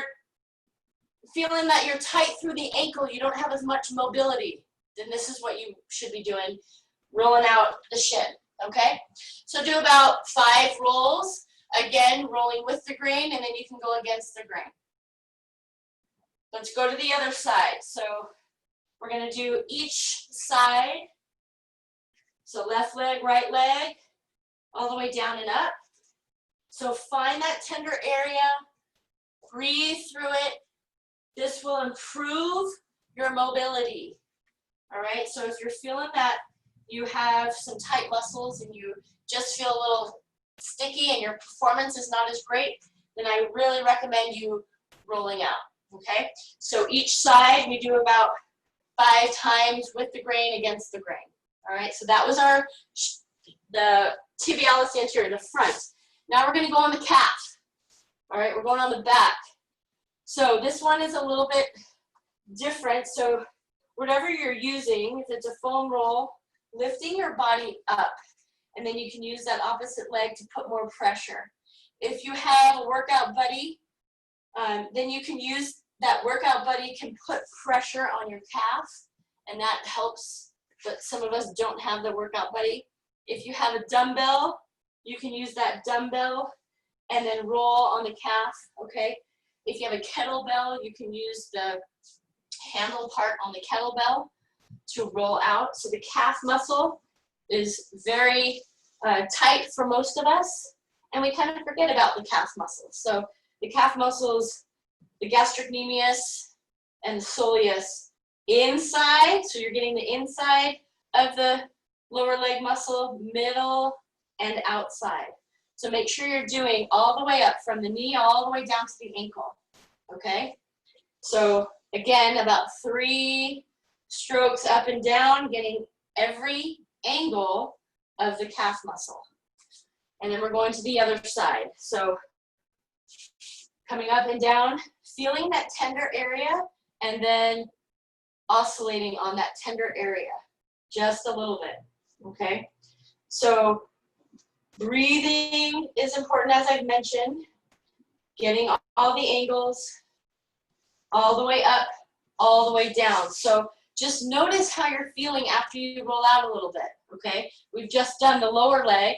feeling that you're tight through the ankle, you don't have as much mobility, then this is what you should be doing, rolling out the shin, okay? So do about 5 rolls, again, rolling with the grain, and then you can go against the grain. Let's go to the other side. So we're gonna do each side. So left leg, right leg, all the way down and up. So find that tender area, breathe through it. This will improve your mobility. All right, so if you're feeling that you have some tight muscles and you just feel a little sticky and your performance is not as great, then I really recommend you rolling out, okay? So each side we do about 5 times with the grain against the grain. All right, so that was the tibialis anterior, the front. Now we're gonna go on the calf. All right, we're going on the back. So this one is a little bit different. So whatever you're using, if it's a foam roll, lifting your body up, and then you can use that opposite leg to put more pressure. If you have a workout buddy, then you can use that workout buddy can put pressure on your calf, and that helps. But some of us don't have the workout buddy. If you have a dumbbell, you can use that dumbbell and then roll on the calf, okay? If you have a kettlebell, you can use the handle part on the kettlebell to roll out. So the calf muscle is very tight for most of us, and we kind of forget about the calf muscles. So the calf muscles, the gastrocnemius and the soleus inside, so you're getting the inside of the lower leg muscle, middle, and outside. So make sure you're doing all the way up from the knee all the way down to the ankle, okay? So again, about 3 strokes up and down, getting every angle of the calf muscle. And then we're going to the other side. So coming up and down, feeling that tender area, and then oscillating on that tender area, just a little bit, okay? So breathing is important, as I've mentioned, getting all the angles, all the way up, all the way down. So just notice how you're feeling after you roll out a little bit, okay? We've just done the lower leg.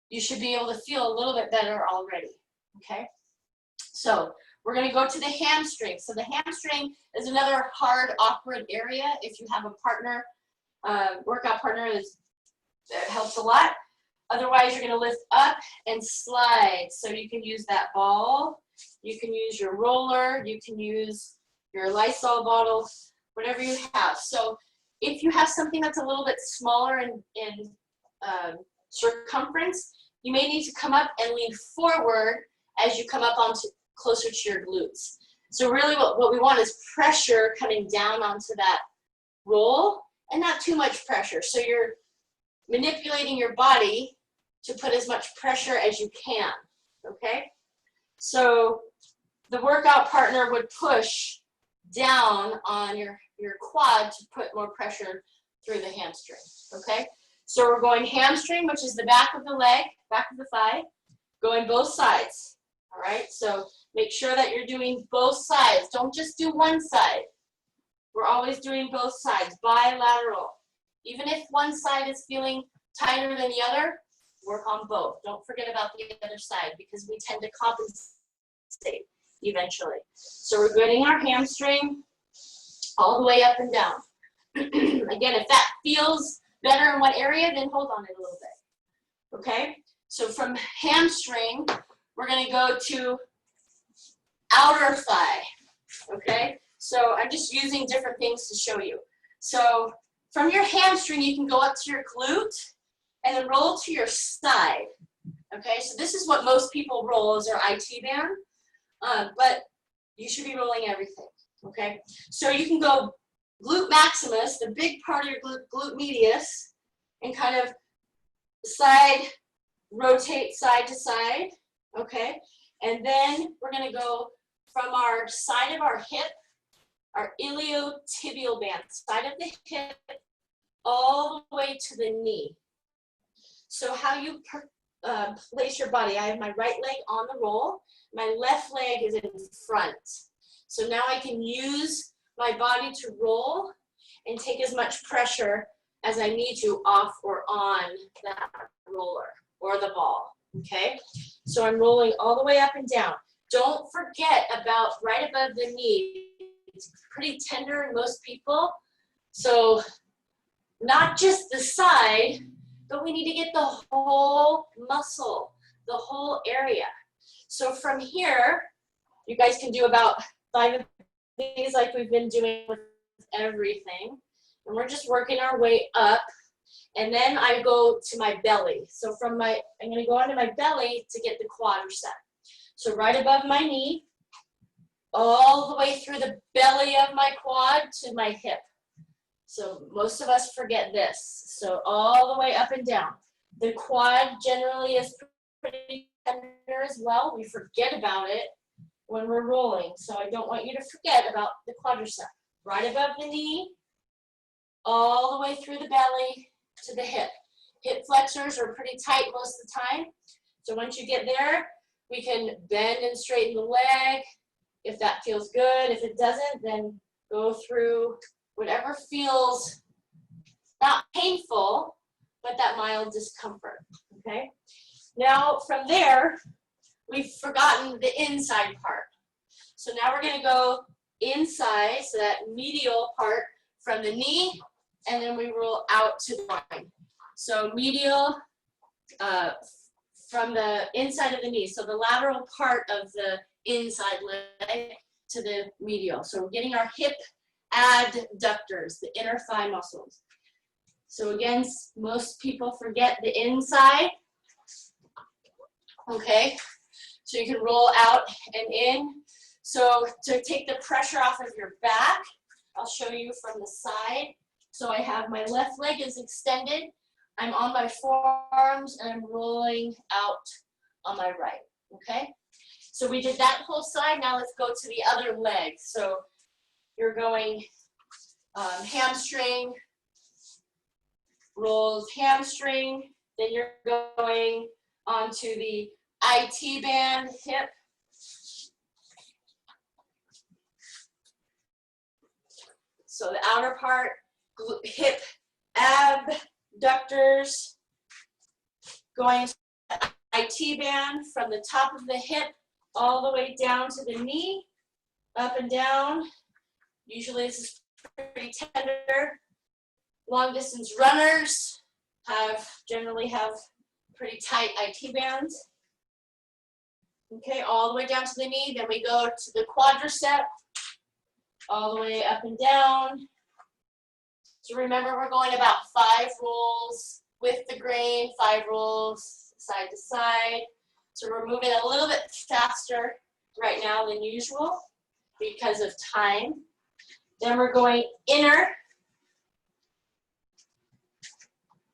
You should be able to feel a little bit better already, okay? So we're gonna go to the hamstring. So the hamstring is another hard, awkward area. If you have a partner, workout partner, that helps a lot. Otherwise, you're gonna lift up and slide. So you can use that ball, you can use your roller, you can use your Lysol bottle, whatever you have. So if you have something that's a little bit smaller in circumference, you may need to come up and lean forward as you come up onto closer to your glutes. So really what we want is pressure coming down onto that roll and not too much pressure. So you're manipulating your body to put as much pressure as you can, okay? So the workout partner would push down on your quad to put more pressure through the hamstring, okay? So we're going hamstring, which is the back of the leg, back of the thigh, going both sides, all right? So make sure that you're doing both sides. Don't just do one side. We're always doing both sides, bilateral. Even if one side is feeling tighter than the other, work on both. Don't forget about the other side because we tend to compensate eventually. So we're getting our hamstring all the way up and down. Again, if that feels better in one area, then hold on it a little bit. Okay? So from hamstring, we're going to go to outer thigh. Okay? So I'm just using different things to show you. So from your hamstring, you can go up to your glute and then roll to your side. Okay? So this is what most people roll is their IT band, but you should be rolling everything. Okay? So you can go glute maximus, the big part of your glute medius, and kind of rotate side to side, okay? And then we're gonna go from our side of our hip, our iliotibial band, side of the hip, all the way to the knee. So how you place your body, I have my right leg on the roll, my left leg is in front. So now I can use my body to roll and take as much pressure as I need to off or on that roller or the ball, okay? So I'm rolling all the way up and down. Don't forget about right above the knee. It's pretty tender in most people. So not just the side, but we need to get the whole muscle, the whole area. So from here, you guys can do about 5 of these like we've been doing with everything. And we're just working our way up. And then I go to my belly. So I'm gonna go onto my belly to get the quadricep. So right above my knee, all the way through the belly of my quad to my hip. So most of us forget this. So all the way up and down. The quad generally is pretty tender as well. We forget about it when we're rolling. So I don't want you to forget about the quadricep. Right above the knee, all the way through the belly to the hip. Hip flexors are pretty tight most of the time. So once you get there, we can bend and straighten the leg if that feels good. If it doesn't, then go through whatever feels not painful, but that mild discomfort, okay? Now from there, we've forgotten the inside part. So now we're gonna go inside, so that medial part from the knee, and then we roll out to the line. So medial from the inside of the knee, so the lateral part of the inside leg to the medial. So we're getting our hip adductors, the inner thigh muscles. So again, most people forget the inside. Okay, so you can roll out and in. So to take the pressure off of your back, I'll show you from the side. So I have my left leg is extended. I'm on my forearms and I'm rolling out on my right, okay? So we did that whole side. Now let's go to the other leg. So you're going hamstring, rolls hamstring, then you're going onto the IT band hip. So the outer part, hip abductors, going to the IT band from the top of the hip all the way down to the knee, up and down. Usually this is pretty tender. Long distance runners generally have pretty tight IT bands. Okay, all the way down to the knee. Then we go to the quadricep, all the way up and down. So remember, we're going about 5 rolls with the grain, 5 rolls side to side. So we're moving a little bit faster right now than usual because of time. Then we're going inner.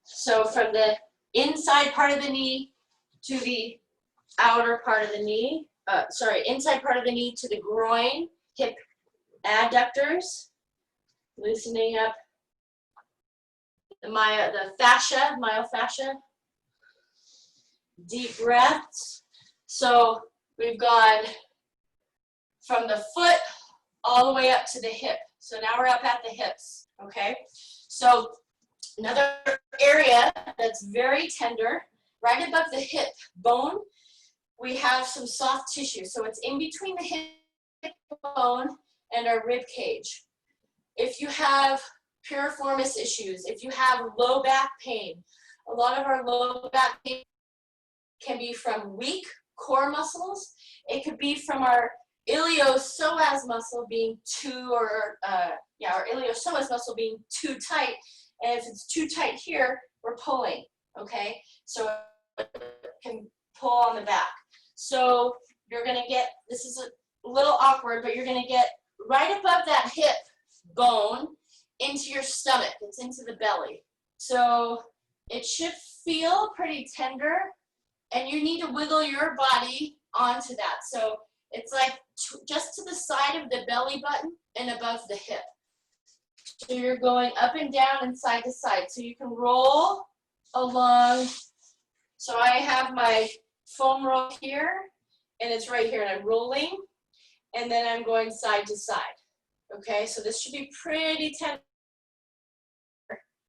So from the inside part of the knee to the outer part of the knee, inside part of the knee to the groin, hip adductors, loosening up the fascia, myofascia. Deep breaths. So we've gone from the foot all the way up to the hip. So now we're up at the hips, okay? So another area that's very tender, right above the hip bone, we have some soft tissue. So it's in between the hip bone and our rib cage. If you have piriformis issues, if you have low back pain, a lot of our low back pain can be from weak core muscles. It could be from our iliopsoas muscle being our iliopsoas muscle being too tight. And if it's too tight here, we're pulling, okay? So it can pull on the back. So you're gonna get, this is a little awkward, but you're gonna get right above that hip bone into your stomach. It's into the belly. So it should feel pretty tender, and you need to wiggle your body onto that. So it's like just to the side of the belly button and above the hip. So you're going up and down and side to side. So you can roll along. So I have my foam roll here, and it's right here, and I'm rolling, and then I'm going side to side. Okay, so this should be pretty tender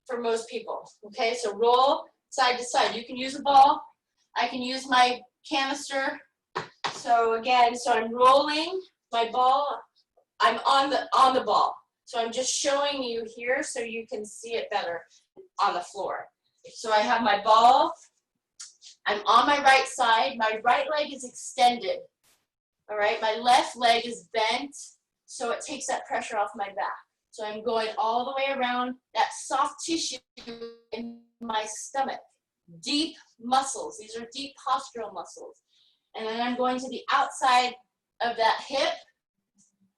for most people. Okay, so roll side to side. You can use a ball. I can use my canister. So again, so I'm rolling my ball. I'm on the ball. So I'm just showing you here so you can see it better on the floor. So I have my ball. I'm on my right side. My right leg is extended. All right, my left leg is bent, so it takes that pressure off my back. So I'm going all the way around that soft tissue in my stomach. Deep muscles. These are deep postural muscles. And then I'm going to the outside of that hip,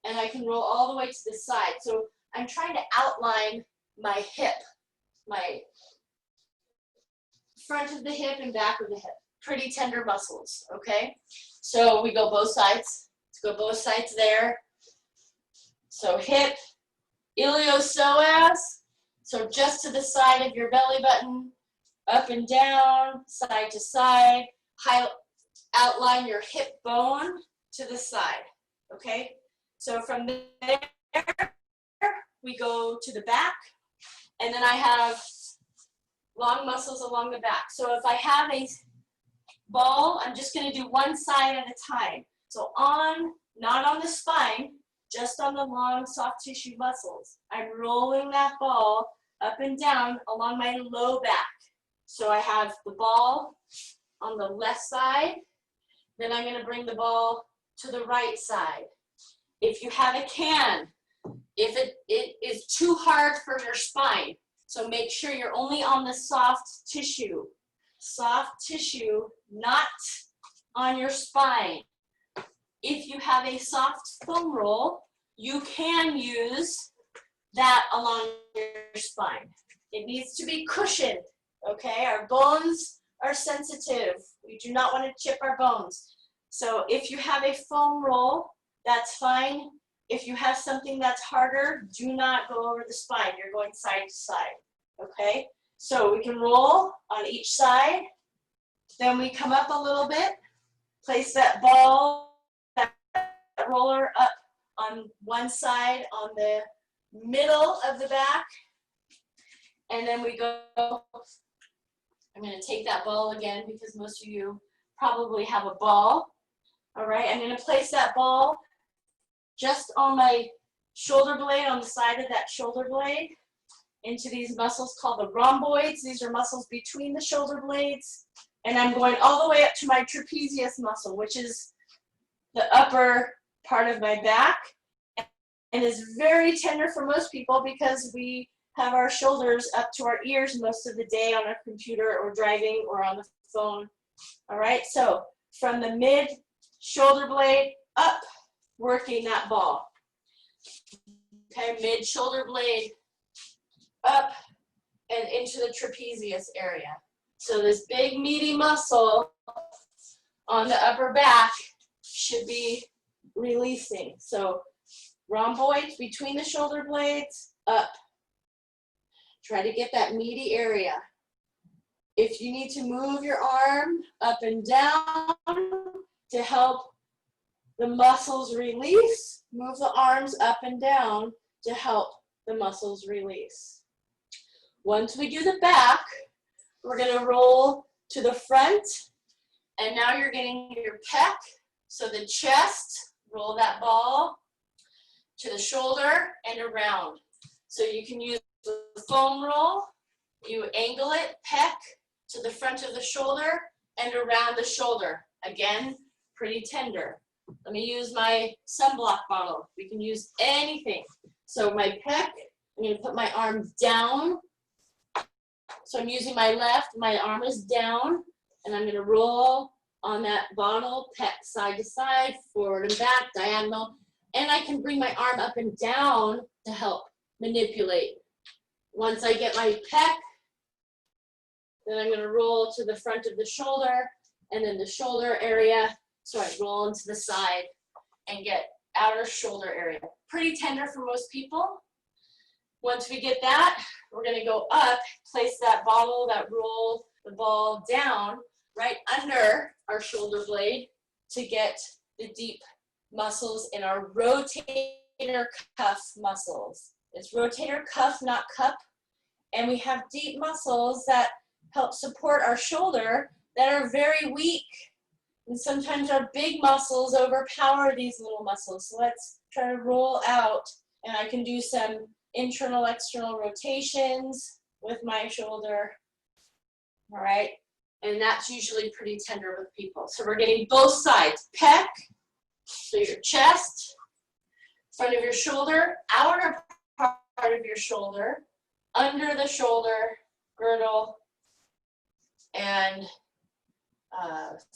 and I can roll all the way to the side. So I'm trying to outline my hip, my front of the hip and back of the hip. Pretty tender muscles, okay? So we go both sides. Let's go both sides there. So hip, iliopsoas, so just to the side of your belly button, up and down, side to side. Outline your hip bone to the side, okay? So from there, we go to the back, and then I have long muscles along the back. So if I have a ball, I'm just gonna do one side at a time. So not on the spine, just on the long soft tissue muscles. I'm rolling that ball up and down along my low back. So I have the ball on the left side, then I'm gonna bring the ball to the right side. If you have a can, if it is too hard for your spine, so make sure you're only on the soft tissue. Soft tissue, not on your spine. If you have a soft foam roll, you can use that along your spine. It needs to be cushioned, okay? Our bones are sensitive. We do not want to chip our bones. So if you have a foam roll, that's fine. If you have something that's harder, do not go over the spine. You're going side to side, okay? So we can roll on each side. Then we come up a little bit, place that ball, that roller up on one side on the middle of the back. And then we go, I'm going to take that ball again because most of you probably have a ball. All right, I'm going to place that ball just on my shoulder blade, on the side of that shoulder blade, into these muscles called the rhomboids. These are muscles between the shoulder blades. And I'm going all the way up to my trapezius muscle, which is the upper part of my back, and is very tender for most people because we have our shoulders up to our ears most of the day on our computer or driving or on the phone. All right, so from the mid shoulder blade up, working that ball. Okay, mid shoulder blade up and into the trapezius area. So this big meaty muscle on the upper back should be releasing. So rhomboids between the shoulder blades, up. Try to get that meaty area. If you need to move your arm up and down to help the muscles release, move the arms up and down to help the muscles release. Once we do the back, we're going to roll to the front, and now you're getting your pec. So the chest, roll that ball to the shoulder and around. So you can use the foam roll, you angle it, pec to the front of the shoulder and around the shoulder. Again, pretty tender. Let me use my sunblock bottle. We can use anything. So my pec, I'm going to put my arm down. So I'm using my left, my arm is down, and I'm going to roll on that bottle, pec side to side, forward and back, diagonal, and I can bring my arm up and down to help manipulate. Once I get my pec, then I'm going to roll to the front of the shoulder, and then the shoulder area, so I roll into the side and get outer shoulder area. Pretty tender for most people. Once we get that, we're going to go up, place that bottle, that roll, the ball down right under our shoulder blade to get the deep muscles in our rotator cuff muscles. It's rotator cuff, not cup. And we have deep muscles that help support our shoulder that are very weak. And sometimes our big muscles overpower these little muscles. So let's try to roll out, and I can do some internal, external rotations with my shoulder all right? And that's usually pretty tender with people. So we're getting both sides, pec, so your chest, front of your shoulder, outer part of your shoulder, under the shoulder, girdle, and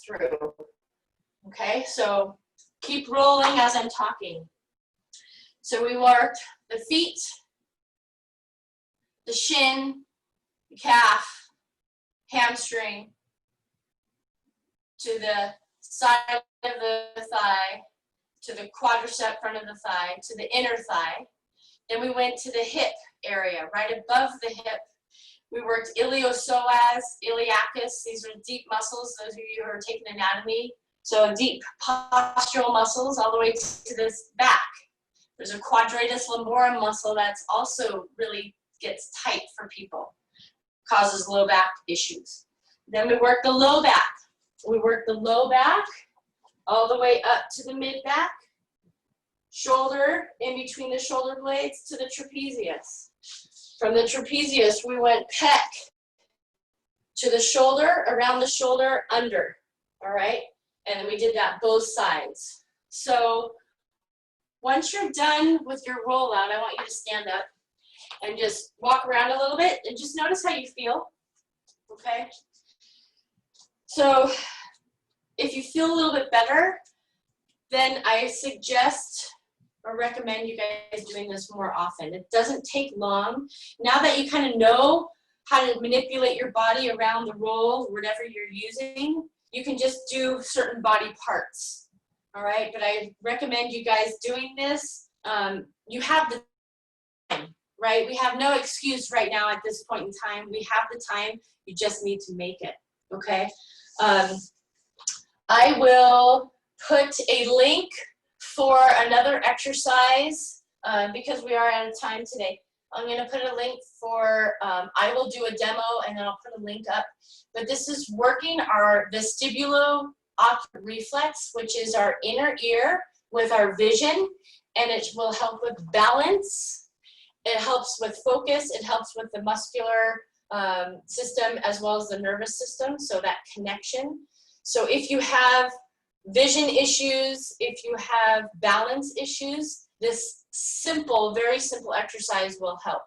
through. Okay, so keep rolling as I'm talking. So we worked the feet, the shin, the calf, hamstring, to the side of the thigh, to the quadricep front of the thigh, to the inner thigh. Then we went to the hip area, right above the hip. We worked iliopsoas, iliacus. These are deep muscles, those of you who are taking anatomy. So deep postural muscles all the way to this back. There's a quadratus lumborum muscle that's also really gets tight for people, causes low back issues. Then we work the low back. We work the low back all the way up to the mid back, shoulder in between the shoulder blades to the trapezius. From the trapezius, we went pec to the shoulder, around the shoulder, under, all right? And we did that both sides. So once you're done with your rollout, I want you to stand up and just walk around a little bit and just notice how you feel, okay? So if you feel a little bit better, then I suggest or recommend you guys doing this more often. It doesn't take long. Now that you kind of know how to manipulate your body around the roll, whatever you're using, you can just do certain body parts, all right? But I recommend you guys doing this. You have the time, right? We have no excuse right now at this point in time. We have the time, you just need to make it, okay? I will put a link for another exercise because we are out of time today. I'm going to put a link for, I will do a demo and then I'll put a link up. But this is working our vestibulo-ocular reflex, which is our inner ear with our vision, and it will help with balance. It helps with focus. It helps with the muscular system as well as the nervous system, so that connection. So if you have vision issues, if you have balance issues, this simple, very simple exercise will help.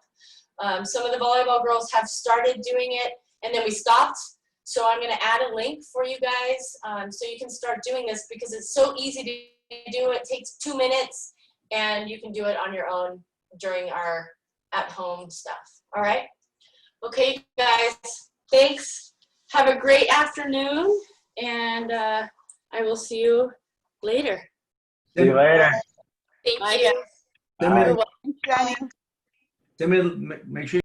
Some of the volleyball girls have started doing it and then we stopped. So I'm gonna add a link for you guys so you can start doing this because it's so easy to do. It takes 2 minutes and you can do it on your own during our at-home stuff, all right? Okay, guys, thanks. Have a great afternoon and I will see you later. See you later. Thank Bye, you. Timmy, You're welcome, Johnny. Timmy, make sure